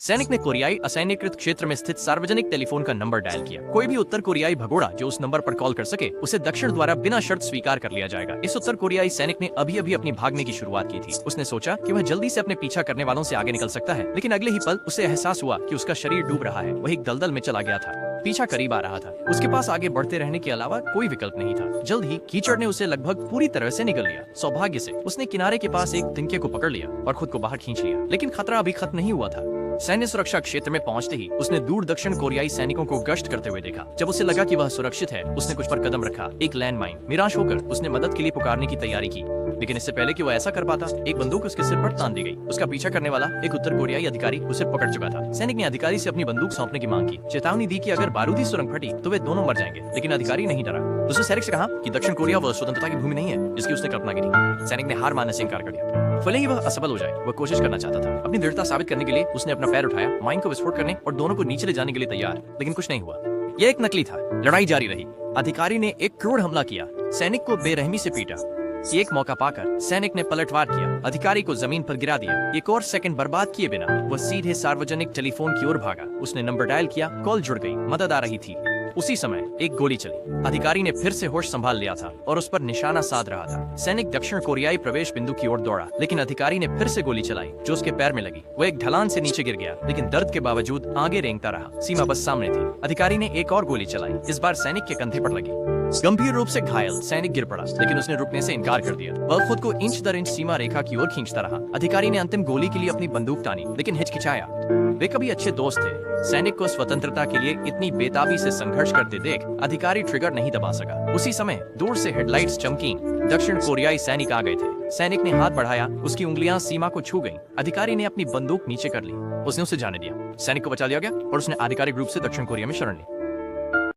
सैनिक ने कोरियाई असैन्यकृत क्षेत्र में स्थित सार्वजनिक टेलीफोन का नंबर डायल किया। कोई भी उत्तर कोरियाई भगोड़ा जो उस नंबर पर कॉल कर सके उसे दक्षिण द्वारा बिना शर्त स्वीकार कर लिया जाएगा। इस उत्तर कोरियाई सैनिक ने अभी अभी अपनी भागने की शुरुआत की थी। उसने सोचा कि वह जल्दी से अपने पीछा करने वालों से आगे निकल सकता है, लेकिन अगले ही पल उसे एहसास हुआ कि उसका शरीर डूब रहा है। वह एक दलदल में चला गया था। पीछा करीब आ रहा था। उसके पास आगे बढ़ते रहने के अलावा कोई विकल्प नहीं था। जल्द ही कीचड़ ने उसे लगभग पूरी तरह से निगल लिया। सौभाग्य से उसने किनारे के पास एक तिनके को पकड़ लिया और खुद को बाहर खींच लिया, लेकिन खतरा अभी खत्म नहीं हुआ था। सैन्य सुरक्षा क्षेत्र में पहुंचते ही उसने दूर दक्षिण कोरियाई सैनिकों को गश्त करते हुए देखा। जब उसे लगा कि वह सुरक्षित है, उसने कुछ पर कदम रखा, एक लैंडमाइन। निराश होकर उसने मदद के लिए पुकारने की तैयारी की, लेकिन इससे पहले कि वह ऐसा कर पाता, एक बंदूक उसके सिर पर तान दी गई। उसका पीछा करने वाला एक उत्तर कोरियाई अधिकारी उसे पकड़ चुका था। सैनिक ने अधिकारी से अपनी बंदूक सौंपने की मांग की, चेतावनी दी कि अगर बारूदी सुरंग फटी तो वे दोनों मर जाएंगे, लेकिन अधिकारी नहीं डरा। उसने सैनिक से कहा कि दक्षिण कोरिया वह स्वतंत्रता की भूमि नहीं है जिसकी उसने कल्पना की थी। सैनिक ने हार मानने से इनकार कर दिया। भले ही वह असफल हो जाए, वह कोशिश करना चाहता था। अपनी दृढ़ता साबित करने के लिए उसने अपना पैर उठाया, माइन को विस्फोट करने और दोनों को नीचे ले जाने के लिए तैयार, लेकिन कुछ नहीं हुआ। यह एक नकली था। लड़ाई जारी रही। अधिकारी ने एक क्रूर हमला किया, सैनिक को बेरहमी से पीटा। एक मौका पाकर सैनिक ने पलटवार किया, अधिकारी को जमीन पर गिरा दिया। एक और सेकंड बर्बाद किए बिना वह सीधे सार्वजनिक टेलीफोन की ओर भागा। उसने नंबर डायल किया, कॉल जुड़ गई, मदद आ रही थी। उसी समय एक गोली चली। अधिकारी ने फिर से होश संभाल लिया था और उस पर निशाना साध रहा था। सैनिक दक्षिण कोरियाई प्रवेश बिंदु की ओर दौड़ा, लेकिन अधिकारी ने फिर से गोली चलाई जो उसके पैर में लगी। वो एक ढलान से नीचे गिर गया, लेकिन दर्द के बावजूद आगे रेंगता रहा। सीमा बस सामने थी। अधिकारी ने एक और गोली चलाई, इस बार सैनिक के कंधे पर लगी। गंभीर रूप से घायल सैनिक गिर पड़ा, लेकिन उसने रुकने से इनकार कर दिया। वह खुद को इंच दर इंच सीमा रेखा की ओर खींचता रहा। अधिकारी ने अंतिम गोली के लिए अपनी बंदूक तानी, लेकिन हिचकिचाया। वे कभी अच्छे दोस्त थे। सैनिक को स्वतंत्रता के लिए इतनी बेताबी से संघर्ष करते देख अधिकारी ट्रिगर नहीं दबा सका। उसी समय दूर से हेडलाइट्स चमकी। दक्षिण कोरियाई सैनिक आ गए थे। सैनिक ने हाथ बढ़ाया, उसकी उंगलियां सीमा को छू गईं। अधिकारी ने अपनी बंदूक नीचे कर ली। उसने उसे जाने दिया। सैनिक को बचा लिया गया और उसने आधिकारिक रूप से दक्षिण कोरिया में शरण ली।